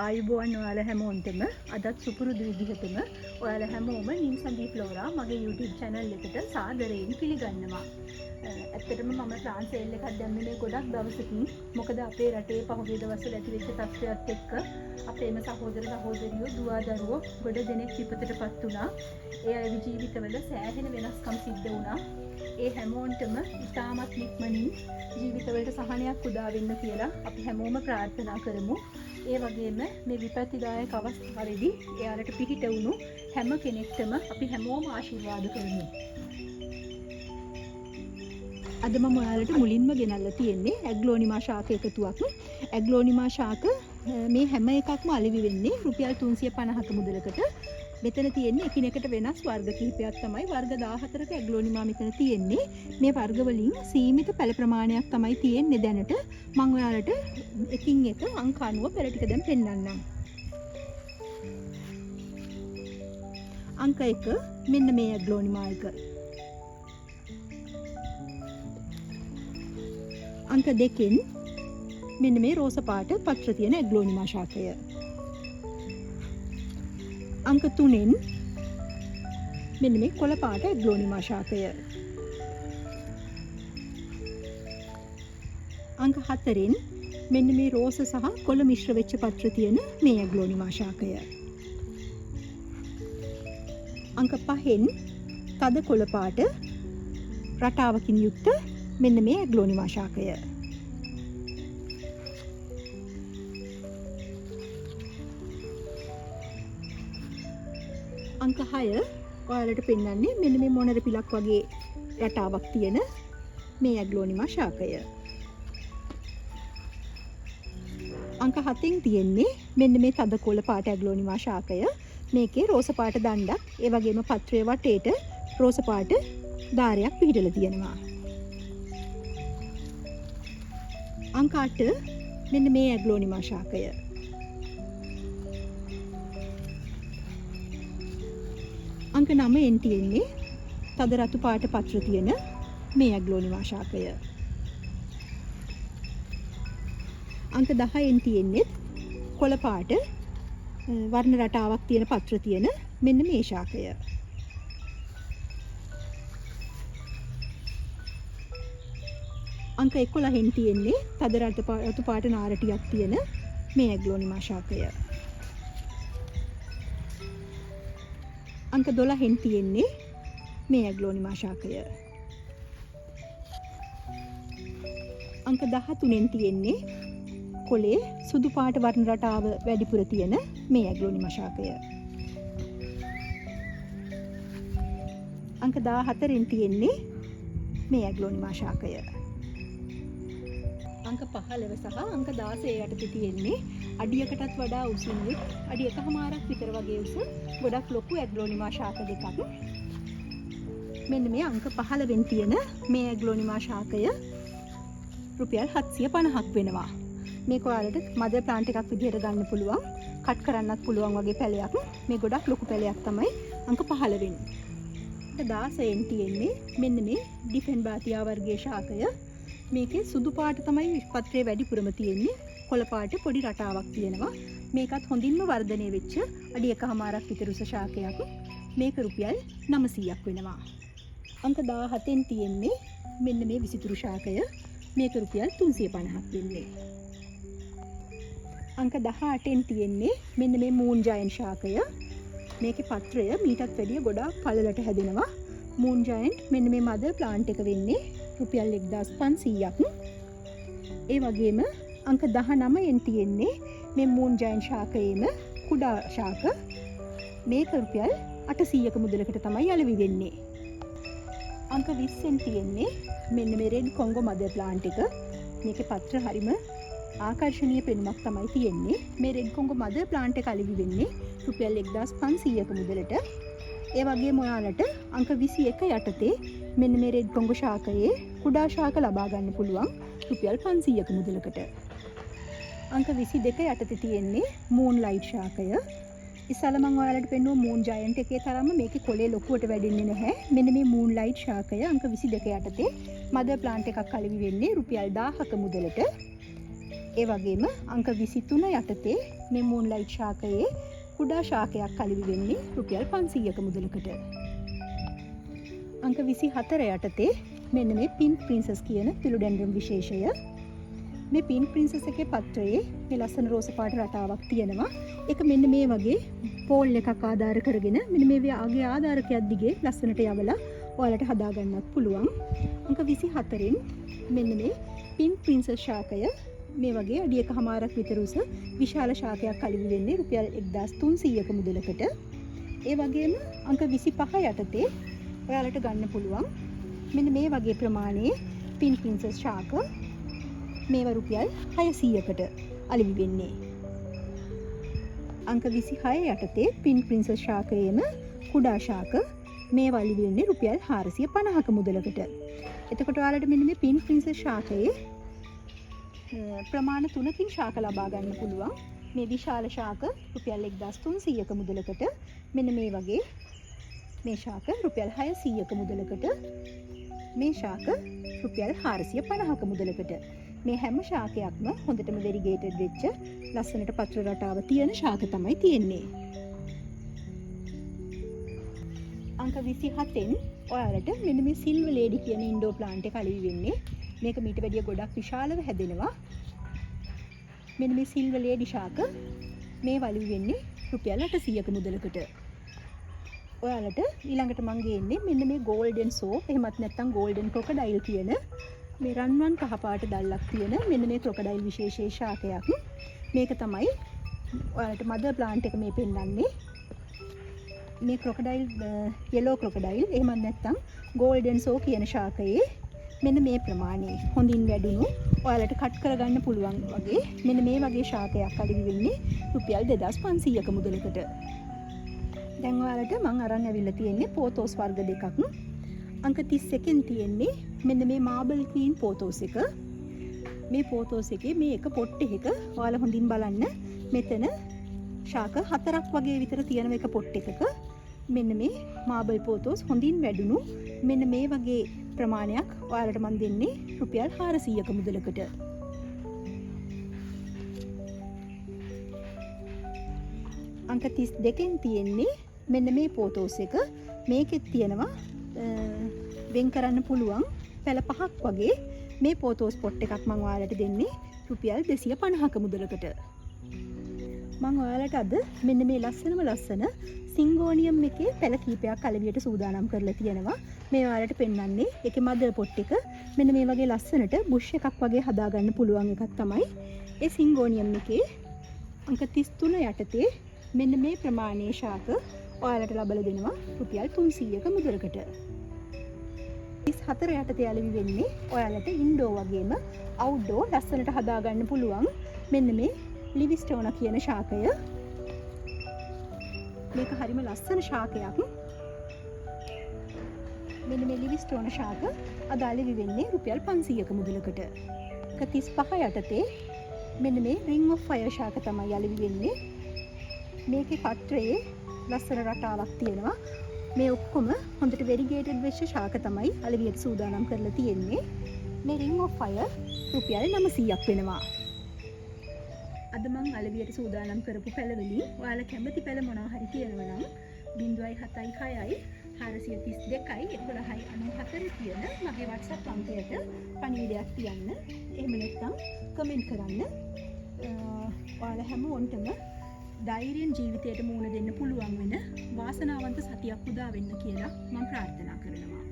ආයුබෝවන් ඔයාලා හැමෝන්ටම අදත් සුපුරුදු විදිහටම ඔයාලා හැමෝම නිම්සන්දී ෆ්ලෝරා මගේ YouTube channel එකට සාදරයෙන් පිළිගන්නවා. ඇත්තටම මම ප්ලාන් සේල් එකක් දැම්මේ මේ ගොඩක් දවසකින්. මොකද අපේ රටේ පහුගිය දවස්වල ඇතිවෙච්ච තත්ත්වයක් එක්ක අපේම සහෝදර සහෝදරියෝ දුවා දරුවෝ ගොඩ දෙනෙක් විපතටපත් වුණා. ඒ අයගේ ජීවිතවල සෑහෙන වෙනස්කම් සිද්ධ වුණා. ඒ හැමෝන්ටම ඉතාමත් ඉක්මනින් ජීවිතවලට සහනයක් උදා වෙන්න කියලා අපි හැමෝම ප්‍රාර්ථනා කරමු. ඒ වගේම මේ විපත්තිදායක අවස්ථාවේදී එයාලට පිහිට වුණු හැම කෙනෙක්ටම අපි හැමෝම ආශිර්වාද කරමු. අද මම ඔයාලට මුලින්ම ගෙනල්ලා තියෙන්නේ ඇග්ලෝනිමා ශාක එකතුවක්. ඇග්ලෝනිමා ශාක මේ හැම එකක්ම අලෙවි වෙන්නේ රුපියල් 350ක මුදලකට. මෙතන තියෙන්නේ එකිනෙකට වෙනස් වර්ග කිහිපයක් තමයි. වර්ග 14ක ඇග්ලෝනිමා මෙතන තියෙන්නේ. මේ වර්ග වලින් සීමිත පැල ප්‍රමාණයක් තමයි තියෙන්නේ දැනට. මම ඔයාලට එකින් එක අංක 90 පැල ටික දැන් පෙන්නන්නම්. අංක 1 මෙන්න මේ ඇග්ලෝනිමා එක. අංක 2 මෙන්න මේ රෝස පාට පත්‍ර තියෙන ඇග්ලෝනිමා ශාකය. අංක 3 මෙන්න මේ කොළ පාට ඇග්ලෝනිමා ශාකය. අංක 4 මෙන්න මේ රෝස සහ කොළ මිශ්‍ර වෙච්ච පත්‍ර තියෙන මේ ඇග්ලෝනිමා ශාකය. අංක 5 තද කොළ පාට රටාවකින් යුක්ත මෙන්න මේ ඇග්ලෝනිමා ශාකය. අංක 6 ඔයාලට පෙන්වන්නේ මෙන්න මේ මොනර පිලක් වගේ රටාවක් තියෙන මේ ඇග්ලෝනිමා ශාකය. අංක 7 තියෙන්නේ මෙන්න මේ තද කොළ පාට ඇග්ලෝනිමා ශාකය. මේකේ රෝස පාට දණ්ඩක් ඒ වගේම පත්‍රයේ වටේට රෝස පාට ධාරයක් පිහිටලා තියෙනවා. අංක 8 මෙන්න මේ ඇග්ලෝනිමා ශාකය. අංක 9 තියෙන්නේ තද රතු පාට පත්‍ර තියෙන මේ ඇග්ලෝනිමා ශාකය. අංක 10 තියෙන්නේ කොළ පාට වර්ණ රටාවක් තියෙන පත්‍ර තියෙන මෙන්න මේ ශාකය. අංක 11 තියෙන්නේ තද රතු පාට නාරටියක් තියෙන මේ ඇග්ලෝනිමා ශාකය. අංක 12 තියෙන්නේ මේ ඇග්ලෝනිමා ශාකය. අංක 13 තියෙන්නේ කොළේ සුදු පාට වර්ණ රටාව වැඩිපුර තියෙන මේ ඇග්ලෝනිමා ශාකය. අංක 14 තියෙන්නේ මේ ඇග්ලෝනිමා ශාකය. අංක 15 සහ අංක 16 යටතේ තියෙන්නේ අඩියකටත් වඩා උසින් අඩි 1කමාරක් විතර වගේ උස ගොඩක් ලොකු ඇග්ලෝනිමා ශාක දෙකක්. මෙන්න මේ අංක 15 තියෙන මේ ඇග්ලෝනිමා ශාකය රුපියල් 750ක් වෙනවා. මේක ඔයාලට මදර් ප්ලාන්ට් එකක් විදිහට ගන්න පුළුවන්. කට් කරන්නත් පුළුවන් වගේ පැලයක්. මේ ගොඩක් ලොකු පැලයක් තමයි අංක 15. 16 තියෙන්නේ මෙන්න මේ ඩිෆෙන්බාතියා වර්ගයේ ශාකය. මේකේ සුදු පාට තමයි පත්‍රයේ වැඩිපුරම තියෙන්නේ. කොළ පාට පොඩි රටාවක් තියෙනවා. මේකත් හොඳින්ම වර්ධනය වෙච්ච අඩි 1කමාරක් විතර උස ශාකයක්. මේක රුපියල් 900ක් වෙනවා. අංක 17 තියෙන්නේ මෙන්න මේ විසිතුරු ශාකය. මේක රුපියල් 350ක් වෙන්නේ. අංක 18 තියෙන්නේ මෙන්න මේ මූන් ජයන්ට් ශාකය. මේකේ පත්‍රය මීටත් වැඩිය ගොඩාක් පළලට හැදෙනවා. මූන් ජයන්ට් මෙන්න මේ මදර් ප්ලාන්ට් එක වෙන්නේ රුපියල් 1500ක්. ඒ වගේම අංක 19 තියෙන්නේ මේ මූන් ජයන්ට් ශාකයේම කුඩා ශාක. මේක රුපියල් 800ක මුදලකට තමයි අලෙවි වෙන්නේ. අංක 20 තියෙන්නේ මෙන්න මේ රෙඩ් කොංගෝ මදර් ප්ලාන්ට් එක. මේකේ පත්‍ර හරිම ආකර්ශනීය පෙනුමක් තමයි තියෙන්නේ. මේ රෙඩ් කොංගෝ මදර් ප්ලාන්ට් එක අලෙවි වෙන්නේ රුපියල් 1500ක මුදලට. ඒ වගේම ඔයාලට අංක 21 යටතේ මෙන්න මේ රෙඩ් කොංගෝ ශාකයේ කුඩා ශාක ලබා ගන්න පුළුවන් රුපියල් 500ක මුදලකට. අංක 22 යටතේ තියෙන්නේ මූන් ලයිට් ශාකය. ඉස්සෙල්ලා මම ඔයාලට පෙන්නුවා මූන් ජයන්ට් එකේ තරම්ම මේකේ කොළේ ලොකුවට වැඩින්නේ නැහැ. මෙන්න මේ මූන් ලයිට් ශාකය අංක 22 යටතේ මදර් ප්ලාන්ට් එකක් අලෙවි වෙන්නේ රුපියල් 1000ක මුදලට. ඒ වගේම අංක 23 යටතේ මේ මූන්ලයිට් ශාකයේ කුඩා ශාකයක් අලෙවි වෙන්නේ රුපියල් 500ක මුදලකට. අංක 24 යටතේ මෙන්න මේ පින්ක් ප්‍රින්සස් කියන පිලුඩෙන්ඩ්‍රම් විශේෂය. මේ පින්ක් ප්‍රින්සස් එකේ පත්‍රයේ මේ ලස්සන රෝස පාට රටාවක් තියෙනවා. ඒක මෙන්න මේ වගේ පෝල් එකක් ආධාර කරගෙන මෙන්න මේ වගේ ආධාරකයක් දිගේ ලස්සනට යවලා ඔයාලට හදා ගන්නත් පුළුවන්. අංක 24න් මෙන්න මේ පින්ක් ප්‍රින්සස් ශාකය මේ වගේ අඩි 1.5ක් විතර උස විශාල ශාකයක් අලෙවි වෙන්නේ රුපියල් 1300ක මුදලකට. ඒ වගේම අංක 25 යටතේ ඔයාලට ගන්න පුළුවන් මෙන්න මේ වගේ ප්‍රමාණයේ පින්ක් ප්‍රින්සස් ශාක මේවා රුපියල් 600කට අලෙවි වෙන්නේ. අංක 26 යටතේ පින්ක් ප්‍රින්සස් ශාකයේම කුඩා ශාක මේවා අලෙවි වෙන්නේ රුපියල් 450ක මුදලකට. එතකොට ඔයාලට මෙන්න මේ පින්ක් ප්‍රින්සස් ශාකයේ ප්‍රමාණ 3කින් ශාක ලබා ගන්න පුළුවන්. මේ විශාල ශාක රුපියල් 1300ක මුදලකට, මෙන්න මේ වගේ මේ ශාක රුපියල් 600ක මුදලකට, මේ ශාක රුපියල් 450ක මුදලකට. මේ හැම ශාකයක්ම හොඳටම වෙරිගේටඩ් වෙච්ච ලස්සනට පත්‍ර රටාව තියෙන ශාක තමයි තියෙන්නේ. අංක 27න් ඔයාලට මෙන්න මේ සිල්වර් ලේඩි කියන ඉන්ඩෝර් ප්ලාන්ට් එක අලෙවි වෙන්නේ. මේක මීට වැඩිය ගොඩක් විශාලව හැදෙනවා. මෙන්න මේ සිල්වර් ලේඩි ශාක මේ වලි වෙන්නේ රුපියල් 800ක මුදලකට. ඔයාලට ඊළඟට මම ගේන්නේ මෙන්න මේ ගෝල්ඩන් සෝප් එහෙමත් නැත්නම් ගෝල්ඩන් ක්‍රොකඩයිල් කියන මේ රන්වන් කහ පාට දැල්ලක් තියෙන මෙන්න මේ ක්‍රොකඩයිල් විශේෂයේ ශාකයක්. මේක තමයි ඔයාලට මදර් ප්ලාන්ට් එක මේ පෙන්වන්නේ. මේ ක්‍රොකඩයිල් යෙලෝ ක්‍රොකඩයිල් එහෙමත් නැත්නම් ගෝල්ඩන් සෝ කියන ශාකයේ මෙන්න මේ ප්‍රමාණය හොඳින් වැඩුණු ඔයාලට කට් කරගන්න පුළුවන් වගේ මෙන්න මේ වගේ ශාකයක් අලෙවි වෙන්නේ රුපියල් 2500ක මුදලකට. දැන් ඔයාලට මම අරන් ඇවිල්ලා තියෙන්නේ පෝතෝස් වර්ග දෙකක්. අංක 31න් තියෙන්නේ මෙන්න මේ මාබල් ක්වීන් පෝතෝස් එක. මේ පෝතෝස් එකේ මේ එක පොට් එකක ඔයාලා හොඳින් බලන්න මෙතන ශාක 4ක් වගේ විතර තියෙන එක පොට් එකක මෙන්න මේ මාබල් පෝතෝස් හොඳින් වැඩුණු මෙන්න මේ වගේ ප්‍රමාණයක් ඔයාලට මම දෙන්නේ රුපියල් 400ක මුදලකට. අංක 32න් තියෙන්නේ මෙන්න මේ පෝතෝස් එක. මේකෙත් තියෙනවා වෙන් කරන්න පුළුවන් පැල 5ක් වගේ මේ පෝතෝස් පොට් එකක් මම ඔයාලට දෙන්නේ රුපියල් 250ක මුදලකට. මම ඔයාලට අද මෙන්න මේ ලස්සන සිංගෝනියම් එකේ පැල කීපයක් අලෙවියට සූදානම් කරලා තියෙනවා. මේ ඔයාලට පෙන්වන්නේ ඒකේ මදර් පොට් එක. මෙන්න මේ වගේ ලස්සනට බුෂ් එකක් වගේ හදාගන්න පුළුවන් එකක් තමයි ඒ සිංගෝනියම් එකේ. අංක 33 යටතේ මෙන්න මේ ප්‍රමාණයේ ශාක ඔයාලට ලබා දෙනවා රුපියල් 300ක මුදලකට. 34 යටතේ අලෙවි වෙන්නේ ඔයාලට ඉන්ඩෝ වගේම අවුට්ඩෝ ලස්සනට හදාගන්න පුළුවන් මෙන්න මේ ලිවිස්ටෝන කියන ශාකය. මේක හරිම ලස්සන ශාකයක්. මෙන්න මේ ලිවිස්ටෝන ශාක අද අලෙවි වෙන්නේ රුපියල් 500ක මුදලකට. 35 යටතේ මෙන්න මේ රින් ඔෆ් ෆයර් ශාක තමයි අලෙවි වෙන්නේ. මේකේ පත්‍රයේ ලස්සන රටාවක් තියෙනවා. මේ ඔක්කොම හොඳට වෙරිගේටඩ් වෙච්ච ශාක තමයි අලෙවියට සූදානම් කරලා තියෙන්නේ. මේ රින් ඔෆ් ෆයර් රුපියල් 900ක් වෙනවා. අද මම අලෙවියට සූදානම් කරපු පැල වලින් ඔයාලා කැමති පැල මොනවා හරි තියෙනවා නම් 076 432 1194 කියන මගේ WhatsApp අංකයට පණිවිඩයක් තියන්න. එහෙම නැත්නම් කමෙන්ට් කරන්න. ඔයාලා හැමෝන්ටම ධෛර්යයෙන් ජීවිතයට මුහුණ දෙන්න පුළුවන් වෙන වාසනාවන්ත සතියක් උදා වෙන්න කියලා මම ප්‍රාර්ථනා කරනවා.